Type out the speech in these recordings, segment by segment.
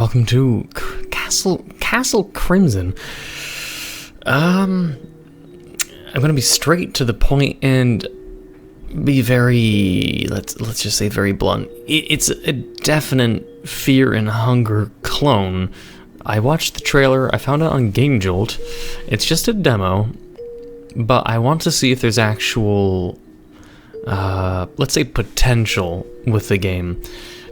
welcome to Castle Crimson. I'm gonna be straight to the point and be very, let's just say very blunt. It's a definite Fear and Hunger clone. I watched the trailer, I found it on Game Jolt. It's just a demo, but I want to see if there's actual, let's say potential with the game.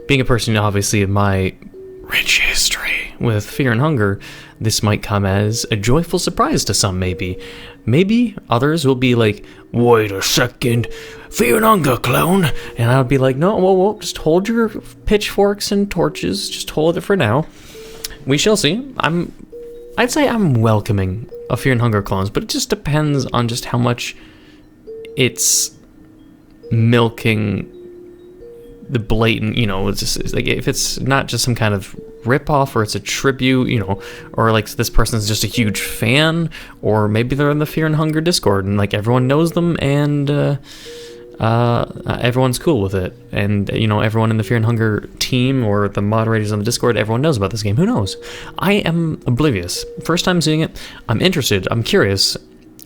Being a person, obviously, of my rich history with Fear and Hunger, this might come as a joyful surprise to some, maybe. Maybe others will be like, wait a second, Fear and Hunger clone? And I'll be like, no, whoa, just hold your pitchforks and torches, just hold it for now. We shall see. I'd say I'm welcoming of Fear and Hunger clones, but it just depends on just how much it's milking the blatant, it's just like, if it's not just some kind of ripoff, or it's a tribute, or like this person's just a huge fan, or maybe they're in the Fear and Hunger Discord and like everyone knows them and everyone's cool with it, and everyone in the Fear and Hunger team or the moderators on the Discord, everyone knows about this game. Who knows? I am oblivious. First time seeing it, I'm interested, I'm curious,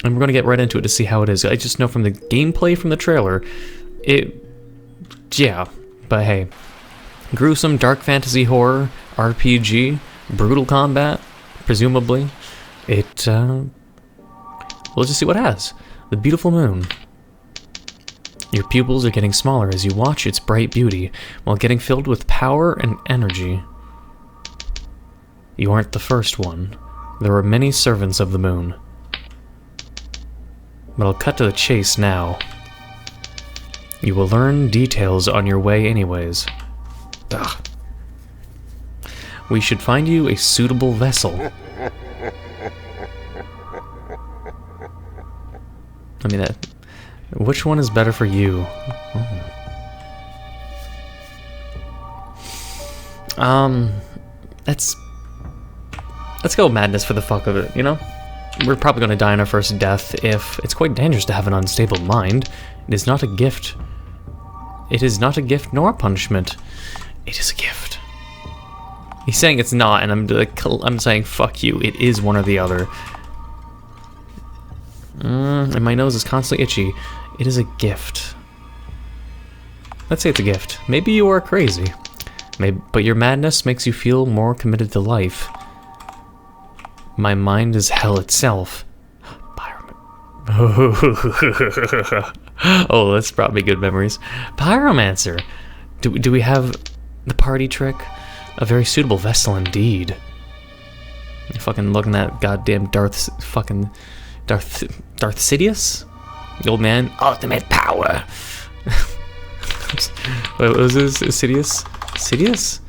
and we're gonna get right into it to see how it is. I just know from the gameplay from the trailer, yeah. But hey, gruesome dark fantasy horror RPG, brutal combat, presumably. We'll just see what it has. The beautiful moon. Your pupils are getting smaller as you watch its bright beauty, while getting filled with power and energy. You aren't the first one. There are many servants of the moon. But I'll cut to the chase now. You will learn details on your way anyways. Ugh. We should find you a suitable vessel. I mean, which one is better for you? Let's go madness for the fuck of it, We're probably gonna die in our first death if it's quite dangerous to have an unstable mind. It is not a gift. It is not a gift nor a punishment. It is a gift. He's saying it's not, and I'm saying fuck you. It is one or the other. And my nose is constantly itchy. It is a gift. Let's say it's a gift. Maybe you are crazy. But your madness makes you feel more committed to life. My mind is hell itself. Oh, that's brought me good memories. Pyromancer. Do we have the party trick? A very suitable vessel indeed. You're fucking looking at goddamn Darth Sidious? The old man? Ultimate power. What was this? Sidious? Sidious?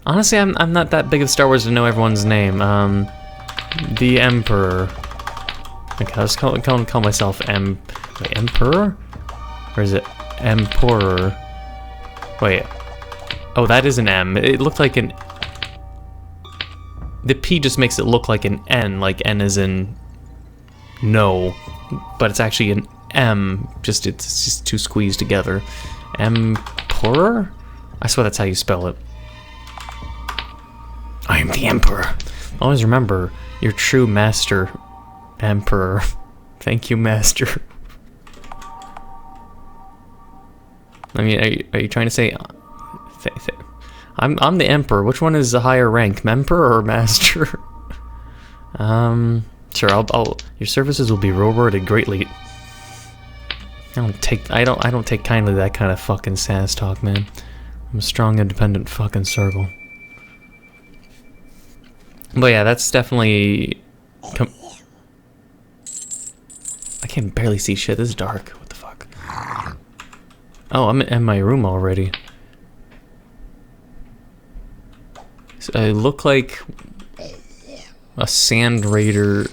Honestly, I'm not that big of Star Wars to know everyone's name. The Emperor. Okay, I'll just call myself wait, Emperor? Or is it Emperor? Wait. Oh, that is an M. It looked like an... The P just makes it look like an N, like N as in no. But it's actually an M, it's just two squeezed together. Emperor? I swear that's how you spell it. I am the Emperor. Always remember, your true master... Emperor. Thank you, Master. I mean, are you trying to say... I'm the Emperor. Which one is the higher rank, Memperor or Master? Sure. Your services will be rewarded greatly. I don't take kindly to that kind of fucking sass talk, man. I'm a strong, independent fucking Sergal. But yeah, that's definitely... I can barely see shit. This is dark. What the fuck? Oh, I'm in my room already. So I look like a Sand Raider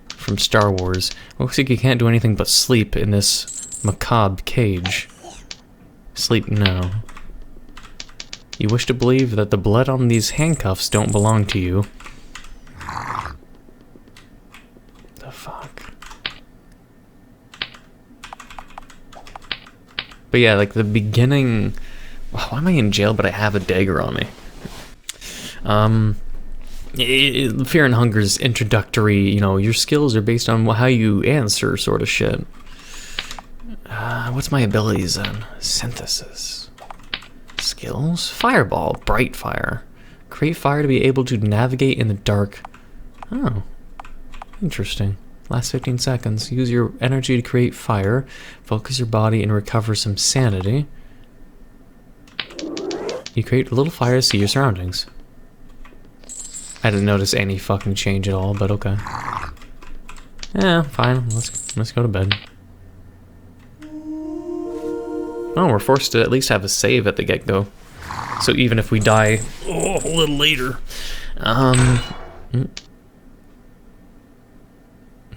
from Star Wars. Looks like you can't do anything but sleep in this macabre cage. Sleep now. You wish to believe that the blood on these handcuffs don't belong to you. The fuck? But yeah, like the beginning... Why am I in jail but I have a dagger on me? Fear and Hunger's introductory, you know, your skills are based on how you answer sort of shit. What's my abilities then? Synthesis. Skills? Fireball. Bright fire. Create fire to be able to navigate in the dark. Oh. Interesting. Last 15 seconds. Use your energy to create fire. Focus your body and recover some sanity. You create a little fire to see your surroundings. I didn't notice any fucking change at all, but okay. Yeah, fine. Let's go to bed. Oh, we're forced to at least have a save at the get-go. So even if we die a little later.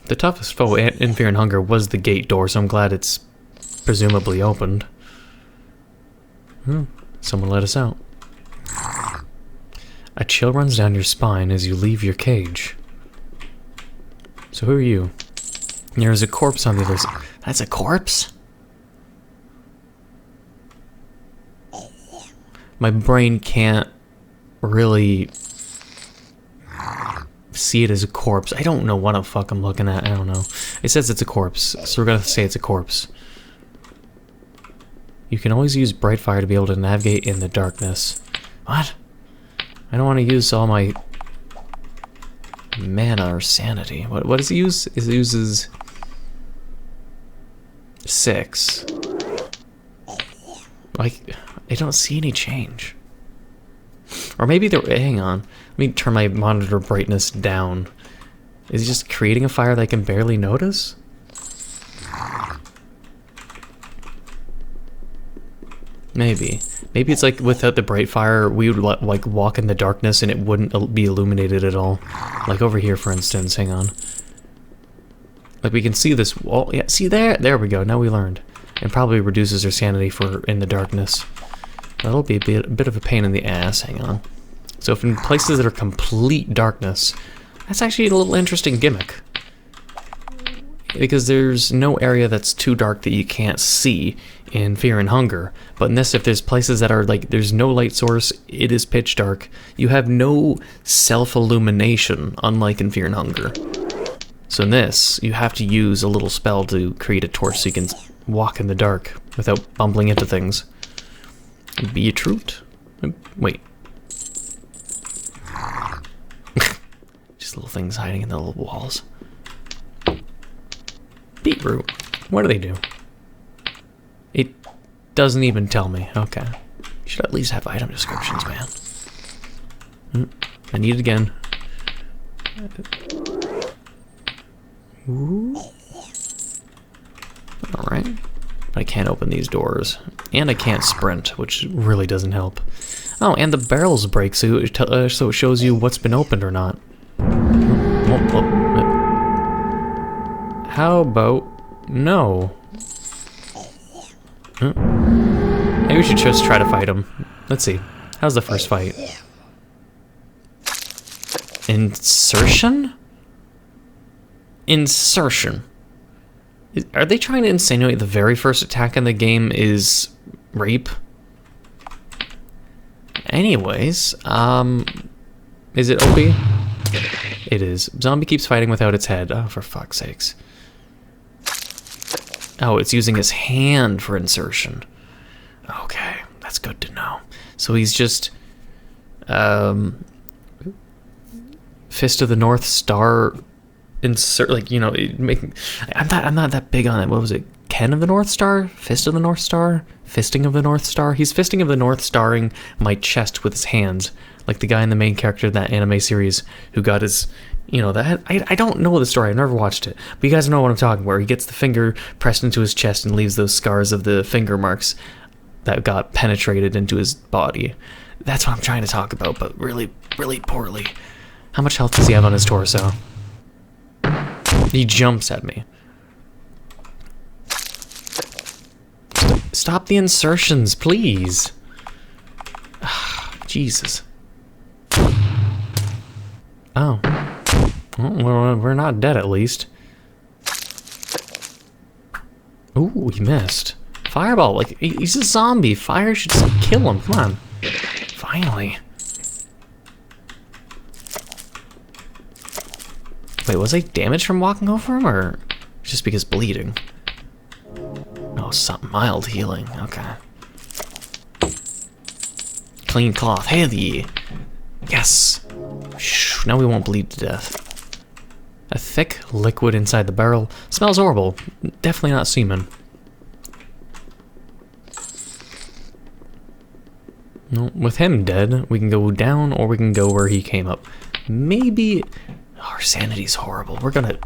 The toughest foe in Fear and Hunger was the gate door, so I'm glad it's presumably opened. Someone let us out. A chill runs down your spine as you leave your cage. So who are you? There is a corpse on the other side. That's a corpse? My brain can't really see it as a corpse. I don't know what the fuck I'm looking at. I don't know. It says it's a corpse, so we're gonna say it's a corpse. You can always use bright fire to be able to navigate in the darkness. What? I don't want to use all my mana or sanity. What does it use? It uses 6. Like, I don't see any change. Or maybe they're... Hang on. Let me turn my monitor brightness down. Is it just creating a fire that I can barely notice? Maybe. Maybe it's like without the bright fire, we would like walk in the darkness and it wouldn't be illuminated at all. Like over here, for instance. Hang on. Like we can see this wall. Yeah, see there? There we go. Now we learned. It probably reduces our sanity for in the darkness. That'll be a bit of a pain in the ass. Hang on. So if in places that are complete darkness, that's actually a little interesting gimmick. Because there's no area that's too dark that you can't see in Fear and Hunger. But in this, if there's places that are like, there's no light source, it is pitch dark, you have no self-illumination, unlike in Fear and Hunger. So in this, you have to use a little spell to create a torch so you can walk in the dark without bumbling into things. Beetroot? Wait. Just little things hiding in the little walls. Beetroot. What do they do? It doesn't even tell me. Okay. You should at least have item descriptions, man. I need it again. Ooh. Alright. But I can't open these doors. And I can't sprint, which really doesn't help. Oh, and the barrels break, so it shows you what's been opened or not. How about no? Maybe we should just try to fight him. Let's see. How's the first fight? Insertion? Insertion. Are they trying to insinuate the very first attack in the game is rape? Anyways, is it OP? It is. Zombie keeps fighting without its head. Oh, for fuck's sakes. Oh, it's using his hand for insertion. Okay, that's good to know. So he's just Fist of the North Star insert, like, you know, making. I'm not that big on it. What was it? Ken of the North Star? Fist of the North Star? Fisting of the North Star? He's fisting of the North Starring my chest with his hands, like the guy in the main character of that anime series who got his, you know, that. I don't know the story. I've never watched it, but you guys know what I'm talking about. Where he gets the finger pressed into his chest and leaves those scars of the finger marks that got penetrated into his body. That's what I'm trying to talk about, but really, really poorly. How much health does he have on his torso? He jumps at me. Stop the insertions, please. Jesus. Oh. Well, we're not dead, at least. Ooh, he missed. Fireball, like, he's a zombie. Fire should just kill him. Come on. Finally. Wait, was I damaged from walking over him, or just because bleeding? Oh, some mild healing. Okay. Clean cloth. Hey, yes. Shh, now we won't bleed to death. A thick liquid inside the barrel. Smells horrible. Definitely not semen. No, with him dead, we can go down or we can go where he came up. Maybe... Oh, our sanity's horrible. We're gonna...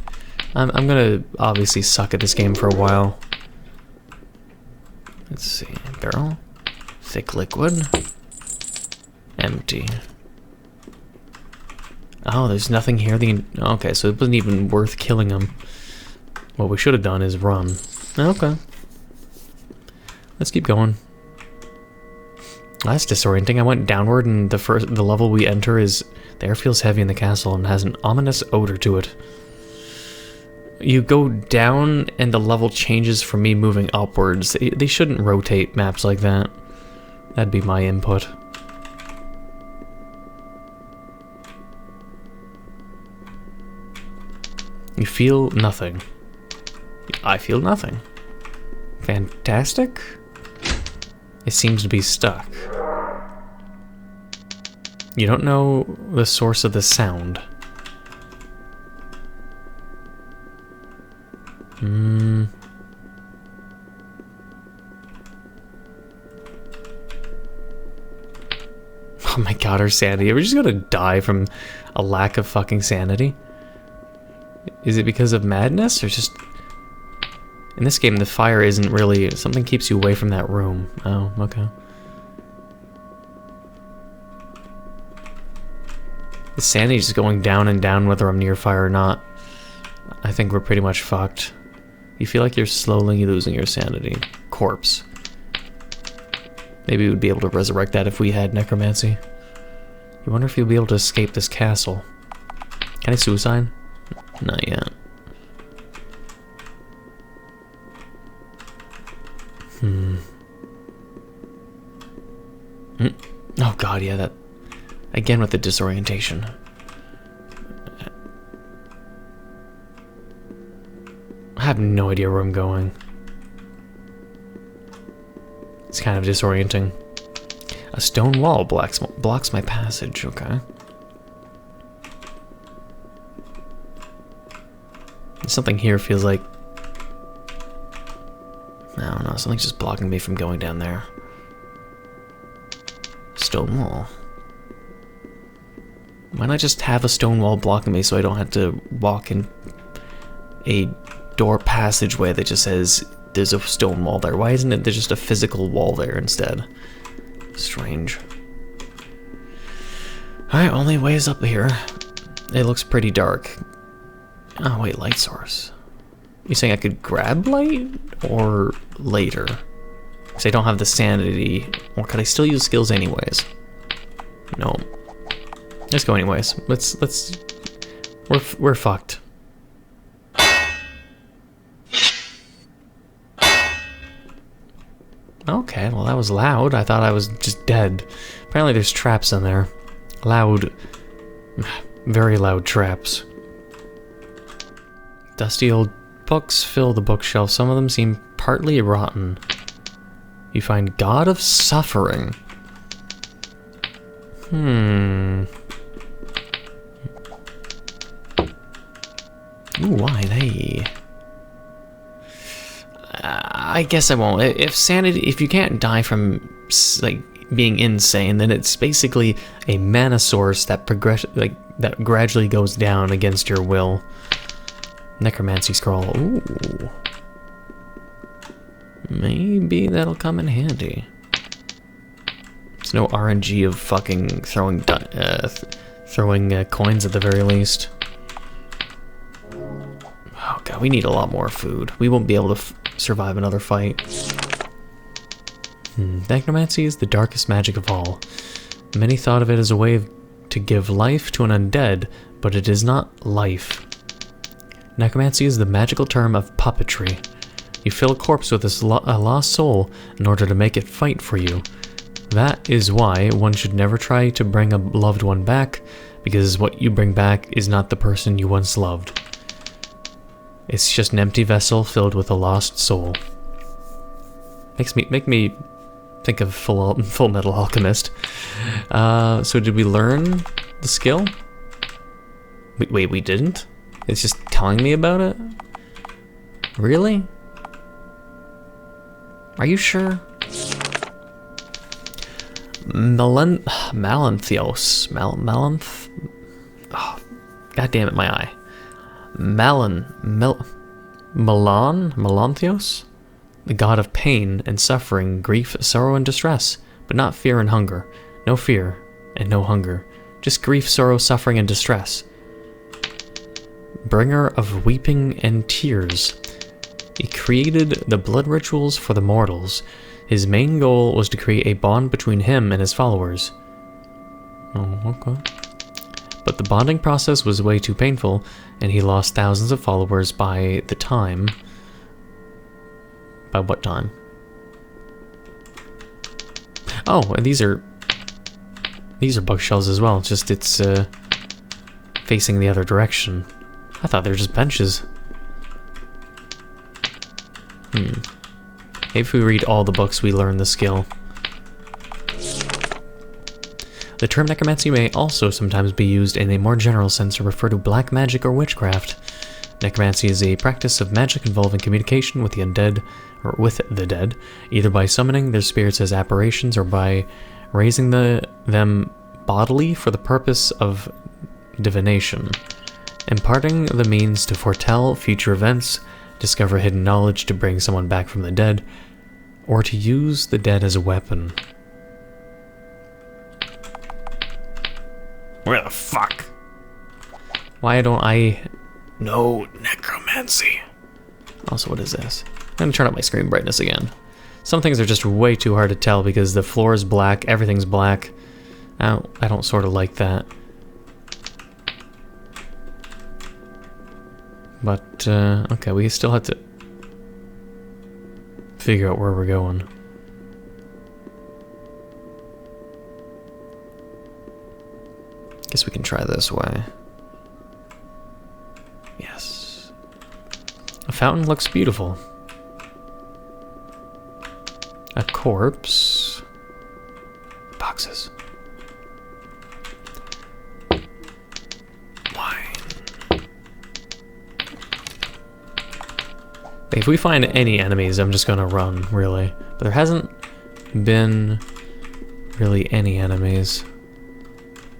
I'm gonna obviously suck at this game for a while. Let's see. Barrel. Thick liquid. Empty. Oh, there's nothing here. Okay, so it wasn't even worth killing him. What we should have done is run. Okay. Let's keep going. That's disorienting. I went downward and the level we enter is... The air feels heavy in the castle and has an ominous odor to it. You go down and the level changes from me moving upwards. They shouldn't rotate maps like that. That'd be my input. You feel nothing. I feel nothing. Fantastic. It seems to be stuck. You don't know the source of the sound. Oh my god, our sanity. Are we just gonna die from a lack of fucking sanity? Is it because of madness, or just... In this game, the fire isn't really... Something keeps you away from that room. Oh, okay. The sanity is going down and down whether I'm near fire or not. I think we're pretty much fucked. You feel like you're slowly losing your sanity. Corpse. Maybe we would be able to resurrect that if we had necromancy. You wonder if you'll be able to escape this castle. Can I suicide? Not yet. Oh god, yeah, that... Again with the disorientation. I have no idea where I'm going. It's kind of disorienting. A stone wall blocks my passage, okay. Something here feels like... I don't know, something's just blocking me from going down there. Stone wall. Why not just have a stone wall blocking me so I don't have to walk in a door passageway that just says there's a stone wall there? Why isn't it there's just a physical wall there instead? Strange. Alright, only way is up here. It looks pretty dark. Oh wait, light source. You saying I could grab light? Or later? Because I don't have the sanity. Or could I still use skills anyways? No. Let's go anyways. We're fucked. Okay, well that was loud. I thought I was just dead. Apparently there's traps in there. Loud. Very loud traps. Dusty old books fill the bookshelf. Some of them seem partly rotten. You find God of Suffering. Ooh, why they? I guess I won't. If you can't die from like being insane, then it's basically a mana source that that gradually goes down against your will. Necromancy scroll. Ooh. Maybe that'll come in handy. There's no RNG of fucking throwing coins at the very least. Oh god, we need a lot more food. We won't be able to survive another fight. Necromancy is the darkest magic of all. Many thought of it as a way to give life to an undead, but it is not life. Necromancy is the magical term of puppetry. You fill a corpse with a lost soul in order to make it fight for you. That is why one should never try to bring a loved one back, because what you bring back is not the person you once loved. It's just an empty vessel filled with a lost soul. Make me think of Full Metal Alchemist. So did we learn the skill? Wait, we didn't? It's just telling me about it? Really? Are you sure? Malanthios. Oh, God damn it, my eye. Melanthios? The god of pain and suffering, grief, sorrow, and distress, but not fear and hunger. No fear and no hunger. Just grief, sorrow, suffering, and distress. Bringer of weeping and tears. He created the blood rituals for the mortals. His main goal was to create a bond between him and his followers. Oh, okay. But the bonding process was way too painful, and he lost thousands of followers by the time. By what time? Oh, and these are bookshelves as well, just it's facing the other direction. I thought they were just benches. Maybe if we read all the books, we learn the skill. The term necromancy may also sometimes be used in a more general sense to refer to black magic or witchcraft. Necromancy is a practice of magic involving communication with the undead, or with the dead, either by summoning their spirits as apparitions or by raising them bodily for the purpose of divination. Imparting the means to foretell future events, discover hidden knowledge to bring someone back from the dead, or to use the dead as a weapon. Where the fuck? Why don't I know necromancy? Also, what is this? I'm gonna turn up my screen brightness again. Some things are just way too hard to tell because the floor is black, everything's black. I don't sort of like that. But, okay, we still have to figure out where we're going. Guess we can try this way. Yes. A fountain looks beautiful. A corpse. Boxes. If we find any enemies, I'm just gonna run, really. But there hasn't been really any enemies.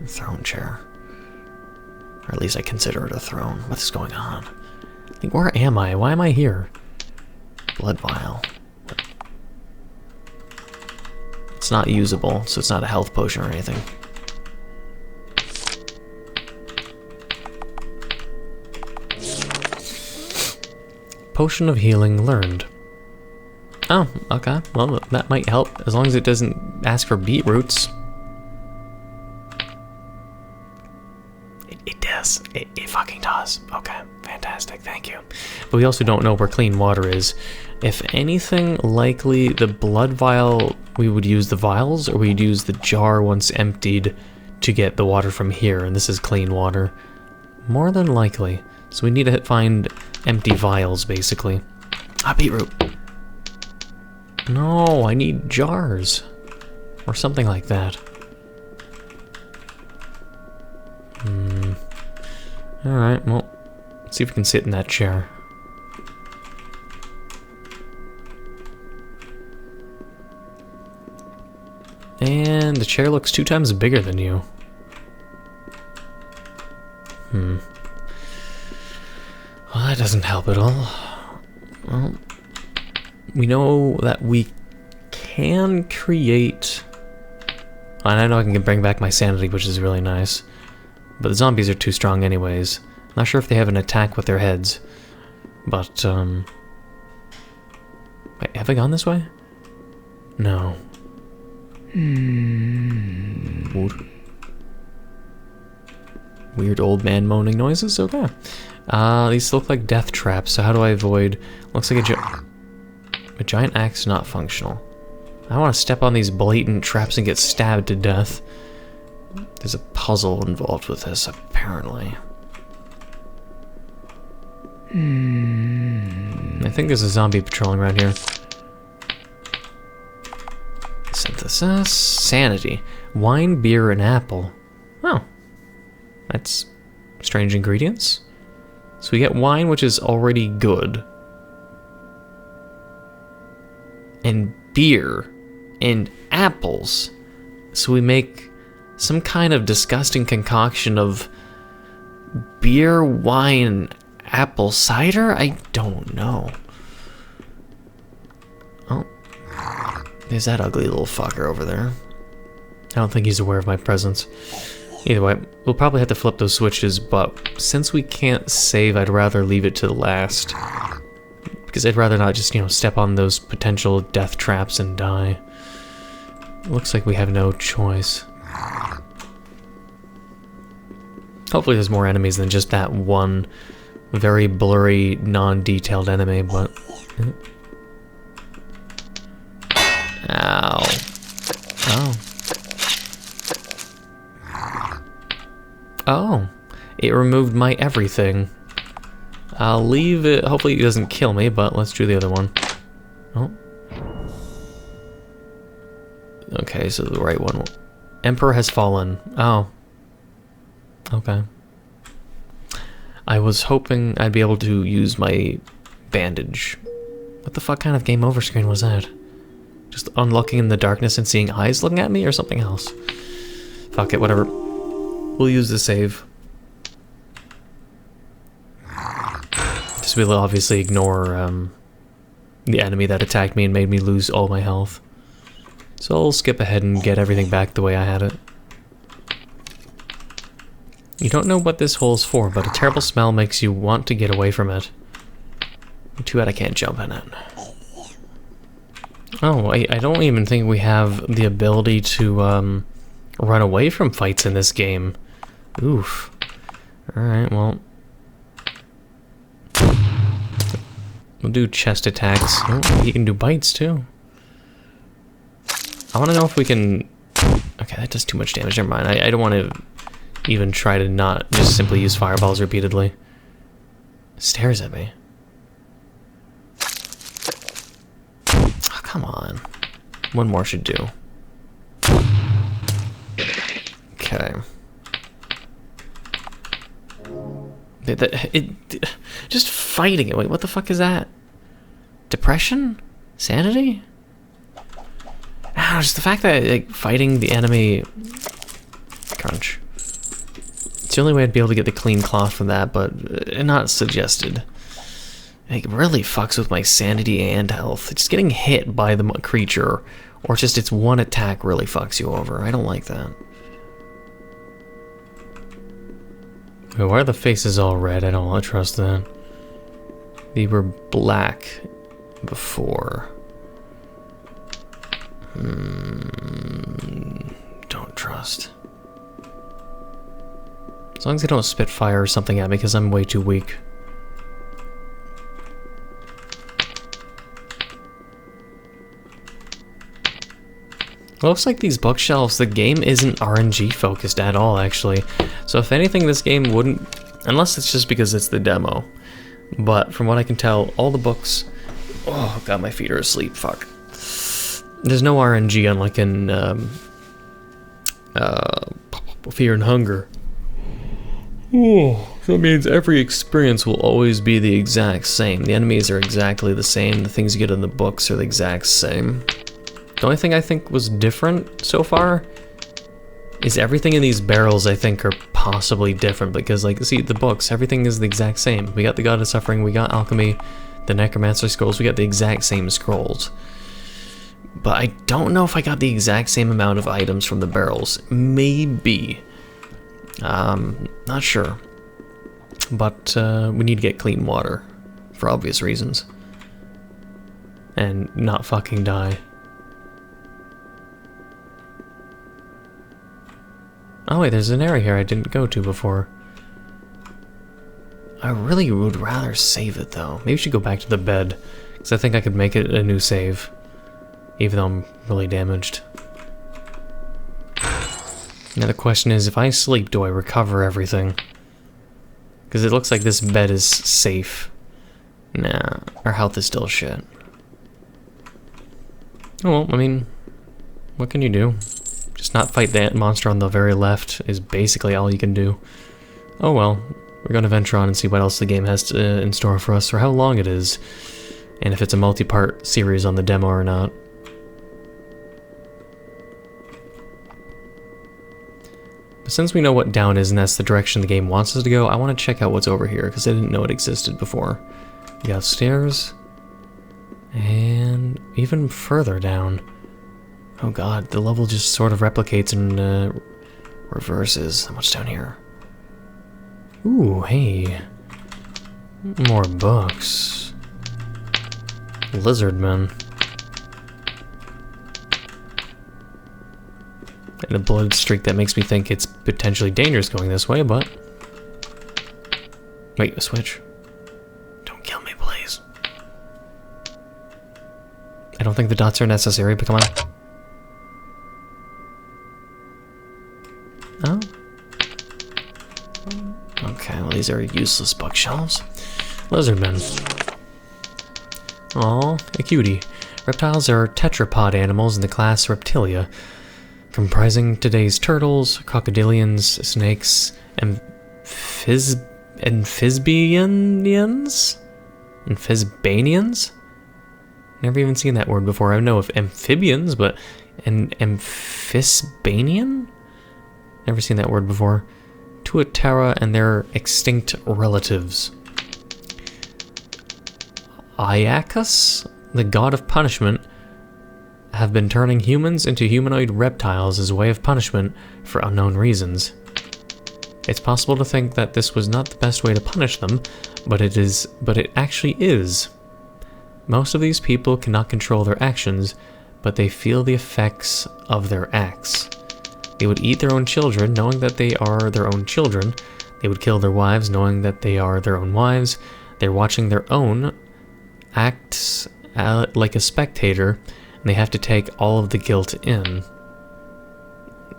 A throne chair. Or at least I consider it a throne. What's going on? I think, where am I? Why am I here? Blood vial. It's not usable, so it's not a health potion or anything. Potion of healing learned. Oh, okay. Well, that might help, as long as it doesn't ask for beetroots. It does. It fucking does. Okay, fantastic, thank you. But we also don't know where clean water is. If anything, likely the blood vial, we would use the vials, or we'd use the jar once emptied to get the water from here, and this is clean water. More than likely. So we need to find empty vials, basically. Ah, beetroot. No, I need jars. Or something like that. Alright, well, let's see if we can sit in that chair. And the chair looks 2 times bigger than you. Well, that doesn't help at all. Well, we know that we can create... And I know I can bring back my sanity, which is really nice. But the zombies are too strong anyways. Not sure if they have an attack with their heads. But, wait, have I gone this way? No. Weird old man moaning noises? Okay. These look like death traps, so how do I avoid... Looks like a giant axe not functional. I don't want to step on these blatant traps and get stabbed to death. There's a puzzle involved with this, apparently. I think there's a zombie patrolling around here. Synthesis. Sanity. Wine, beer, and apple. Oh. That's strange ingredients. So we get wine, which is already good. And beer. And apples. So we make some kind of disgusting concoction of beer, wine, apple cider? I don't know. Oh. There's that ugly little fucker over there. I don't think he's aware of my presence. Either way, we'll probably have to flip those switches, but since we can't save, I'd rather leave it to the last. Because I'd rather not just, you know, step on those potential death traps and die. Looks like we have no choice. Hopefully there's more enemies than just that one very blurry, non-detailed enemy, but... Ow. Oh. Oh. It removed my everything. I'll leave it... Hopefully it doesn't kill me, but let's do the other one. Oh. Okay, so the right one... Emperor has fallen. Oh. Okay. I was hoping I'd be able to use my bandage. What the fuck kind of game over screen was that? Just unlocking in the darkness and seeing eyes looking at me, or something else? Fuck it, whatever. We'll use the save. Just we'll obviously ignore the enemy that attacked me and made me lose all my health. So I'll skip ahead and get everything back the way I had it. You don't know what this hole's for, but a terrible smell makes you want to get away from it. Too bad I can't jump in it. Oh, I don't even think we have the ability to run away from fights in this game. Oof. Alright, well. We'll do chest attacks. Oh, he can do bites too. I want to know if we can... Okay, that does too much damage. Never mind. I don't want to even try to not just simply use fireballs repeatedly. Stares at me. Oh, come on. One more should do. Okay. Just fighting it. Wait, what the fuck is that? Depression? Sanity? Ah, just the fact that like, fighting the enemy... Crunch. It's the only way I'd be able to get the clean cloth from that, but not suggested. It really fucks with my sanity and health. Just getting hit by the creature, or just its one attack really fucks you over. I don't like that. Wait, why are the faces all red? I don't want to trust that. They were black before. Don't trust. As long as they don't spit fire or something at me, because I'm way too weak. Looks like these bookshelves, the game isn't RNG focused at all, actually. So if anything, this game wouldn't... Unless it's just because it's the demo. But from what I can tell, all the books... Oh god, my feet are asleep, fuck. There's no RNG unlike in Fear and Hunger. Oh, so it means every experience will always be the exact same. The enemies are exactly the same. The things you get in the books are the exact same. The only thing I think was different so far is everything in these barrels I think are possibly different because, like, see, the books, everything is the exact same. We got the God of Suffering, we got Alchemy, the Necromancer scrolls, we got the exact same scrolls. But I don't know if I got the exact same amount of items from the barrels. Maybe. Not sure. But we need to get clean water for obvious reasons. And not fucking die. Oh wait, there's an area here I didn't go to before. I really would rather save it though. Maybe we should go back to the bed, because I think I could make it a new save. Even though I'm really damaged. Now the question is, if I sleep, do I recover everything? Because it looks like this bed is safe. Nah, our health is still shit. Oh, well, I mean, what can you do? Just not fight that monster on the very left is basically all you can do. Oh well, we're going to venture on and see what else the game has in store for us, or how long it is, and if it's a multi-part series on the demo or not. But since we know what down is and that's the direction the game wants us to go, I want to check out what's over here, because I didn't know it existed before. We got stairs, and even further down. Oh god, the level just sort of replicates and reverses. What's down here? Ooh, hey. More books. Lizardmen. And a blood streak that makes me think it's potentially dangerous going this way, but... Wait, a switch. Don't kill me, please. I don't think the dots are necessary, but come on. Oh? Okay, well these are useless bookshelves. Lizardmen. Aw, a cutie. Reptiles are tetrapod animals in the class Reptilia, comprising today's turtles, crocodilians, snakes, amphibians? Amphisbanians? Never even seen that word before. I know of amphibians, but an amphisbanian? Never seen that word before. Tuatara and their extinct relatives. Iacus, the god of punishment, have been turning humans into humanoid reptiles as a way of punishment for unknown reasons. It's possible to think that this was not the best way to punish them, but it actually is. Most of these people cannot control their actions, but they feel the effects of their acts. They would eat their own children, knowing that they are their own children. They would kill their wives, knowing that they are their own wives. They're watching their own acts like a spectator, and they have to take all of the guilt in.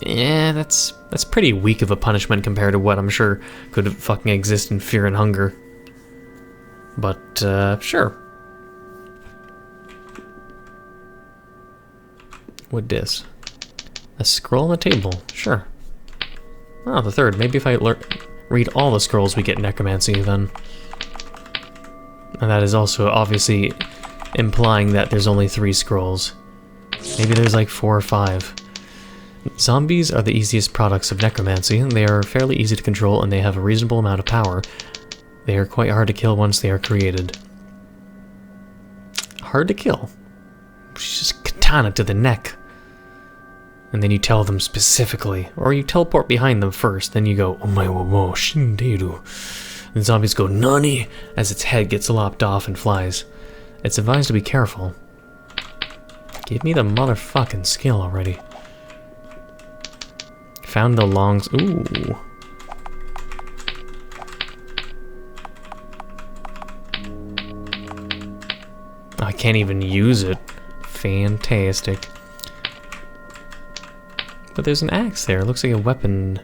Yeah, that's pretty weak of a punishment compared to what I'm sure could fucking exist in Fear and Hunger. But, sure. What dis? A scroll on the table, sure. Oh, the third. Maybe if I read all the scrolls we get necromancy, then. And that is also obviously implying that there's only 3 scrolls. Maybe there's like 4 or 5. Zombies are the easiest products of necromancy. They are fairly easy to control and they have a reasonable amount of power. They are quite hard to kill once they are created. Hard to kill? Just katana to the neck. And then you tell them specifically, or you teleport behind them first, then you go, "Omae wa mo shinderu." And zombies go, "Nani?" as its head gets lopped off and flies. It's advised to be careful. Give me the motherfucking skill already. Found the longs. Ooh. I can't even use it. Fantastic. But there's an axe there. It looks like a weapon.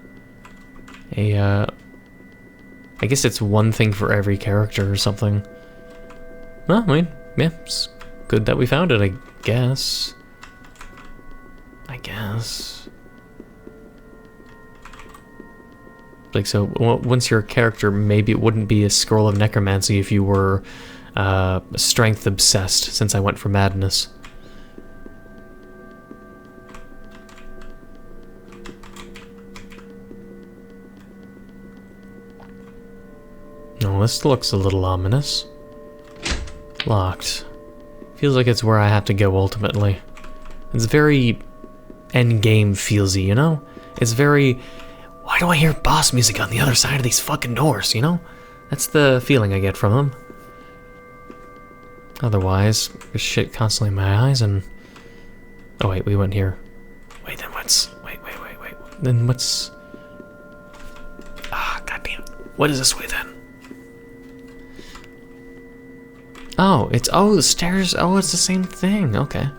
I guess it's one thing for every character or something. Well, I mean, yeah, it's good that we found it, I guess. Like, so, once you're a character, maybe it wouldn't be a scroll of necromancy if you were strength obsessed, since I went for madness. Oh, this looks a little ominous. Locked. Feels like it's where I have to go ultimately. It's very endgame feelsy, you know? It's very, why do I hear boss music on the other side of these fucking doors, you know? That's the feeling I get from them. Otherwise, there's shit constantly in my eyes and... Oh wait, we went here. Wait, then what's... Wait. Then what's... Ah, goddamn. What is this way then? Oh, it's... Oh, the stairs... Oh, it's the same thing. Okay.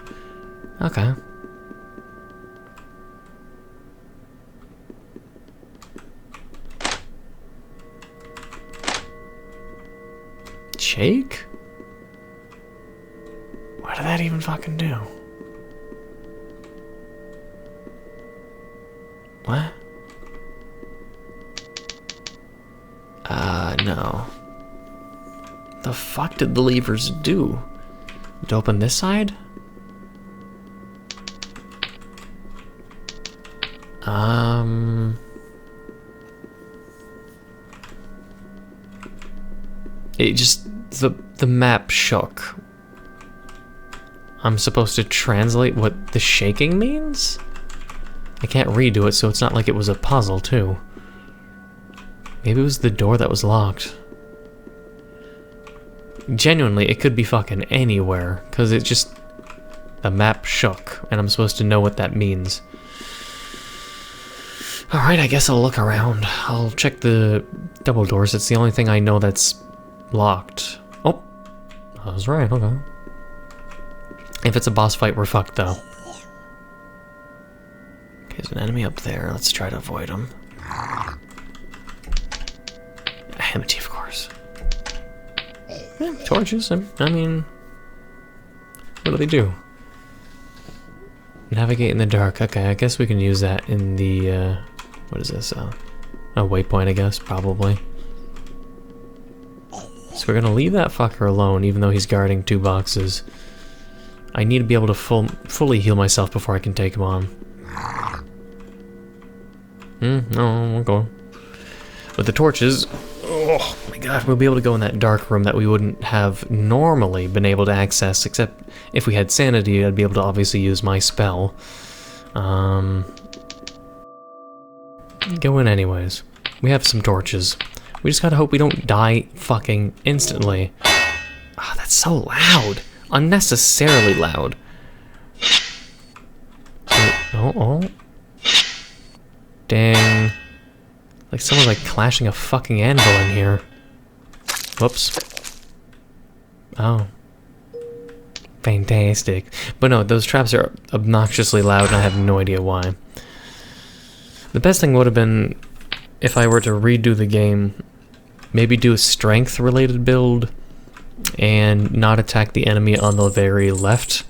shake? What did that even fucking do? What? No. The fuck did the levers do? To open this side? It just, the map shook. I'm supposed to translate what the shaking means? I can't redo it, so it's not like it was a puzzle, too. Maybe it was the door that was locked. Genuinely, it could be fucking anywhere, because it just... the map shook, and I'm supposed to know what that means. Alright, I guess I'll look around. I'll check the double doors. It's the only thing I know that's locked. Oh, I was right, okay. If it's a boss fight, we're fucked, though. Okay, there's an enemy up there. Let's try to avoid him. Empty, of course. Yeah, torches, I mean... what do they do? Navigate in the dark. Okay, I guess we can use that in the, what is this? A waypoint, I guess, probably. So we're gonna leave that fucker alone, even though he's guarding 2 boxes. I need to be able to fully heal myself before I can take him on. No, we'll go. With the torches, oh my god, we'll be able to go in that dark room that we wouldn't have normally been able to access, except if we had sanity, I'd be able to obviously use my spell. Go in anyways. We have some torches. We just gotta hope we don't die fucking instantly. Ah, that's so loud. Unnecessarily loud. Oh. Dang. Like someone's like clashing a fucking anvil in here. Whoops. Oh. Fantastic. But no, those traps are obnoxiously loud and I have no idea why. The best thing would have been if I were to redo the game, maybe do a strength related build and not attack the enemy on the very left.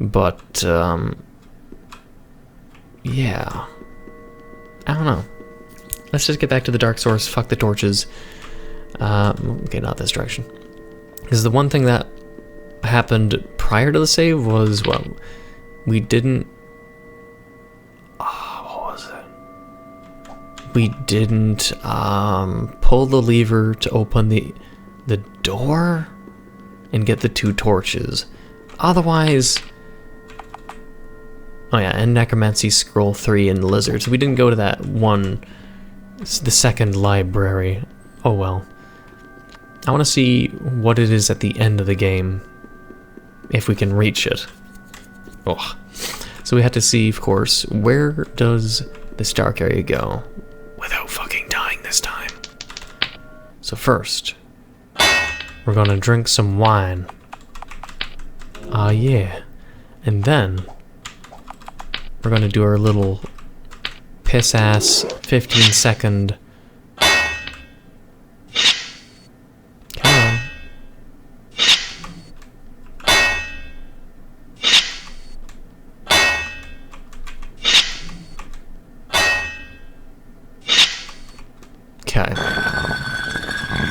But, yeah. I don't know. Let's just get back to the dark source, fuck the torches. Okay, not this direction. Because the one thing that happened prior to the save was, well, we didn't... what was it? We didn't, pull the lever to open the door and get the 2 torches. Otherwise... Oh yeah, and Necromancy Scroll 3 and Lizards. We didn't go to that one... the second library. Oh well. I want to see what it is at the end of the game. If we can reach it. Oh. So we have to see, of course, where does this dark area go? Without fucking dying this time. So first, we're gonna drink some wine. Yeah. And then, we're gonna do our little piss-ass 15-second... Come on. Okay.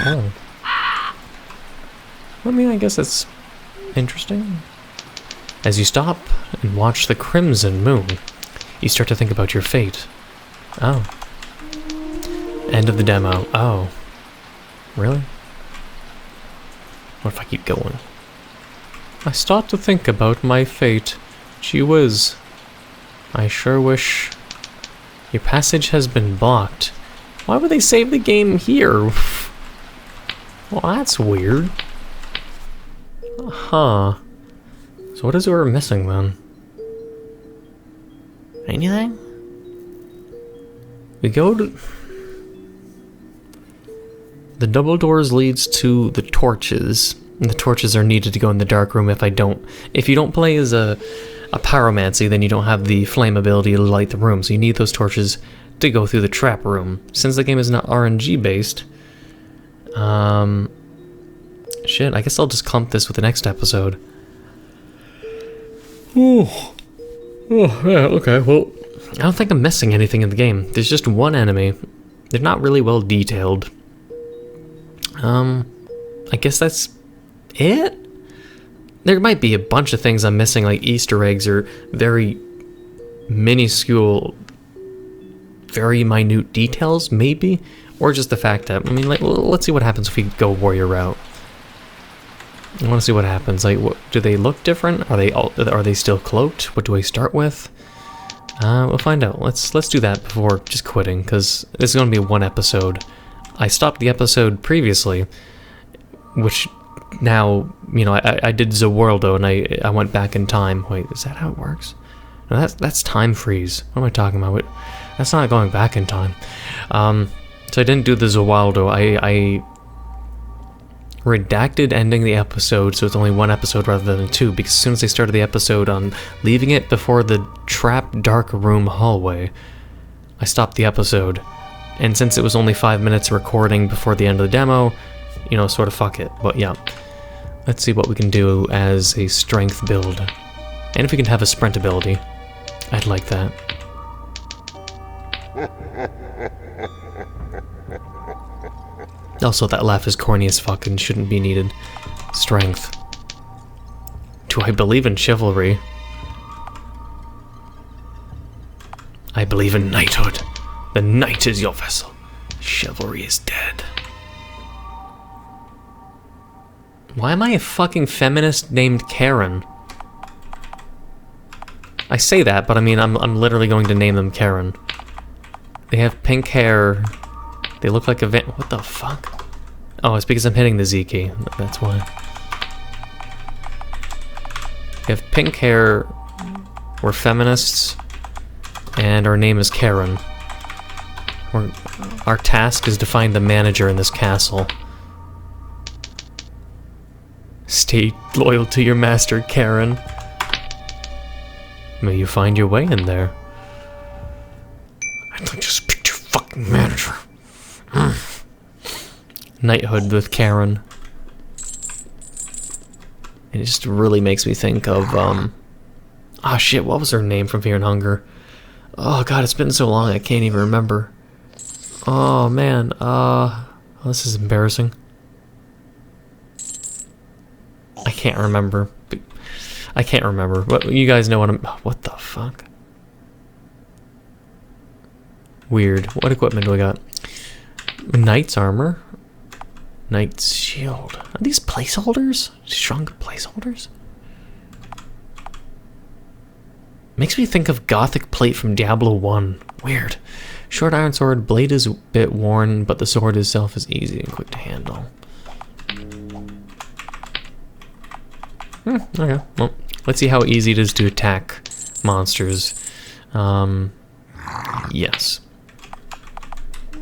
Oh. I mean, I guess that's interesting. As you stop and watch the crimson moon, you start to think about your fate. Oh. End of the demo. Oh. Really? What if I keep going? I start to think about my fate. Gee whiz. I sure wish... Your passage has been blocked. Why would they save the game here? Well, that's weird. Huh. So what is it we're missing then? Anything? We go to... The double doors leads to the torches. And the torches are needed to go in the dark room if I don't... If you don't play as a pyromancy, then you don't have the flame ability to light the room. So you need those torches to go through the trap room. Since the game is not RNG based, shit, I guess I'll just clump this with the next episode. Oh, yeah, okay, well, I don't think I'm missing anything in the game. There's just one enemy. They're not really well detailed. I guess that's it? There might be a bunch of things I'm missing, like Easter eggs or very minuscule, very minute details, maybe? Or just the fact that, I mean, like, let's see what happens if we go warrior route. I want to see what happens. Like, do they look different? Are they still cloaked? What do I start with? We'll find out. Let's do that before just quitting, because this is going to be one episode. I stopped the episode previously, which now, you know, I did Zawaldo, and I went back in time. Wait, is that how it works? No, that's time freeze. What am I talking about? That's not going back in time. So I didn't do the Zawaldo. I redacted ending the episode, so it's only one episode rather than two, because as soon as I started the episode on leaving it before the trap dark room hallway, I stopped the episode. And since it was only 5 minutes recording before the end of the demo, you know, sort of fuck it. But yeah, let's see what we can do as a strength build. And if we can have a sprint ability, I'd like that. Also, that laugh is corny as fuck and shouldn't be needed. Strength. Do I believe in chivalry? I believe in knighthood. The knight is your vessel. Chivalry is dead. Why am I a fucking feminist named Karen? I say that, but I mean, I'm literally going to name them Karen. They have pink hair. They look like a van. What the fuck? Oh, it's because I'm hitting the Z key. That's why. They have pink hair. We're feminists. And our name is Karen. Our task is to find the manager in this castle. Stay loyal to your master, Karen. May you find your way in there. I'd like to speak to your fucking manager. Knighthood with Karen. It just really makes me think of, ah shit, what was her name from Fear and Hunger? Oh god, it's been so long I can't even remember. Oh man, this is embarrassing. I can't remember. I can't remember, but you guys know what I'm... What the fuck? Weird. What equipment do I got? Knight's armor. Knight's shield. Are these placeholders? Shrunk placeholders? Makes me think of Gothic plate from Diablo 1. Weird. Short iron sword. Blade is a bit worn, but the sword itself is easy and quick to handle. Okay. Well, let's see how easy it is to attack monsters. Yes.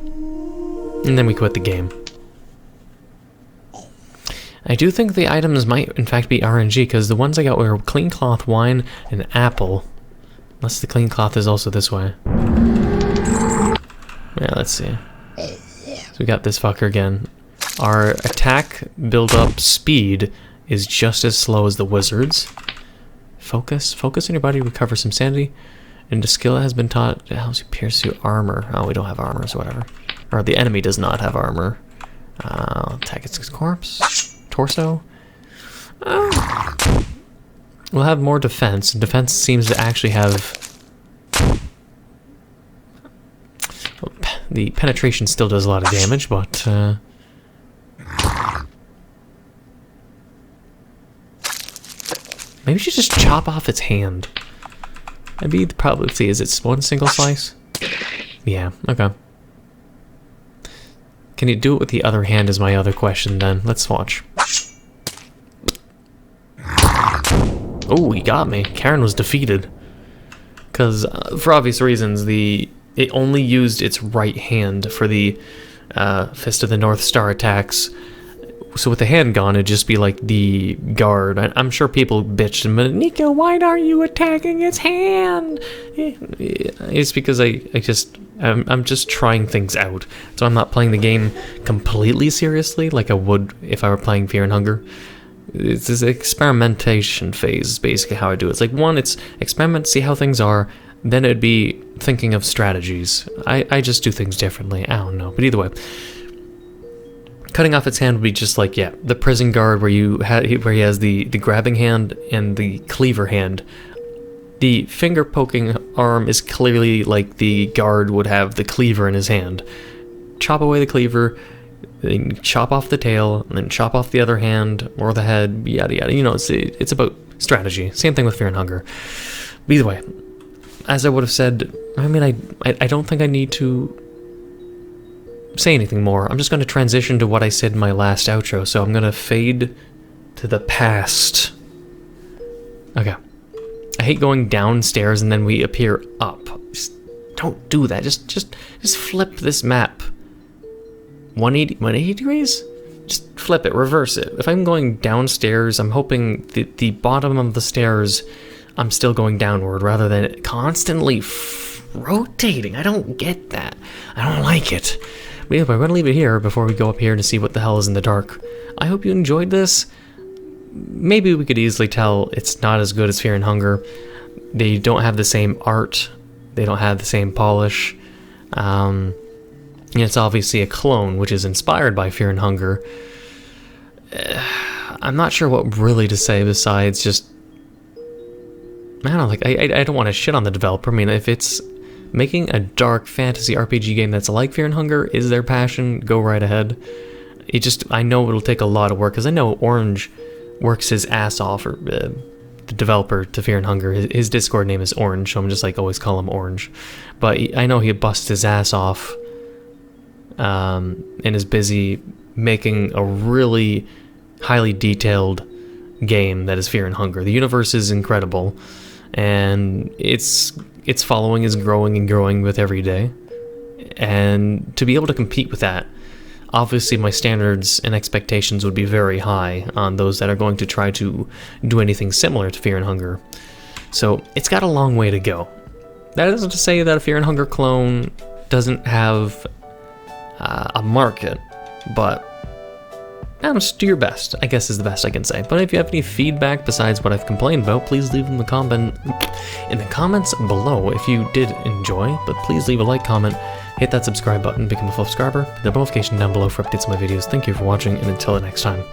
And then we quit the game. I do think the items might, in fact, be RNG, because the ones I got were clean cloth, wine, and apple. Unless the clean cloth is also this way. Yeah, let's see. So we got this fucker again. Our attack build-up speed is just as slow as the wizard's. Focus on your body, recover some sanity. And a skill that has been taught that helps you pierce through armor. Oh, we don't have armor, so whatever. Or the enemy does not have armor. Attack its corpse. Torso. We'll have more defense. Defense seems to actually have... Well, the penetration still does a lot of damage, but... Maybe we should just chop off its hand. Maybe probably, let's see, is it one single slice? Yeah, okay. Can you do it with the other hand is my other question then. Let's watch. Oh, he got me. Karen was defeated. Because, for obvious reasons, it only used its right hand for the Fist of the North Star attacks, So with the hand gone, it'd just be like the guard. I'm sure people bitched, but Neco, why aren't you attacking its hand? It's because I'm just trying things out. So I'm not playing the game completely seriously like I would if I were playing Fear and Hunger. It's this experimentation phase is basically how I do it. It's like, one, it's experiment, see how things are. Then it'd be thinking of strategies. I just do things differently. I don't know. But either way, cutting off its hand would be just like, yeah, the prison guard where he has the grabbing hand and the cleaver hand. The finger poking arm is clearly like the guard would have the cleaver in his hand. Chop away the cleaver, then chop off the tail, and then chop off the other hand or the head, yada yada. You know, it's about strategy. Same thing with Fear and Hunger. But either way, as I would have said, I mean, I don't think I need to say anything more. I'm just going to transition to what I said in my last outro. So I'm going to fade to the past. Okay. I hate going downstairs and then we appear up. Just don't do that. Just flip this map. 180 degrees? Just flip it, reverse it. If I'm going downstairs, I'm hoping the bottom of the stairs, I'm still going downward rather than constantly rotating. I don't get that. I don't like it. But anyway, we're going to leave it here before we go up here to see what the hell is in the dark. I hope you enjoyed this. Maybe we could easily tell it's not as good as Fear and Hunger. They don't have the same art. They don't have the same polish. It's obviously a clone, which is inspired by Fear and Hunger. I'm not sure what really to say besides just... I don't know, like, I don't want to shit on the developer. I mean, if it's making a dark fantasy RPG game that's like Fear and Hunger is their passion, go right ahead. I know it'll take a lot of work, because I know Orange works his ass off, or the developer to Fear and Hunger. His Discord name is Orange, so I'm just like always call him Orange. But I know he busts his ass off and is busy making a really highly detailed game that is Fear and Hunger. The universe is incredible, and its following is growing and growing with every day. And to be able to compete with that, obviously my standards and expectations would be very high on those that are going to try to do anything similar to Fear and Hunger. So it's got a long way to go. That isn't to say that a Fear and Hunger clone doesn't have a market, but just do your best, I guess is the best I can say. But if you have any feedback besides what I've complained about, please leave in the comments below if you did enjoy. But please leave a like, comment, hit that subscribe button, become a full subscriber, hit the notification down below for updates on my videos. Thank you for watching, and until the next time.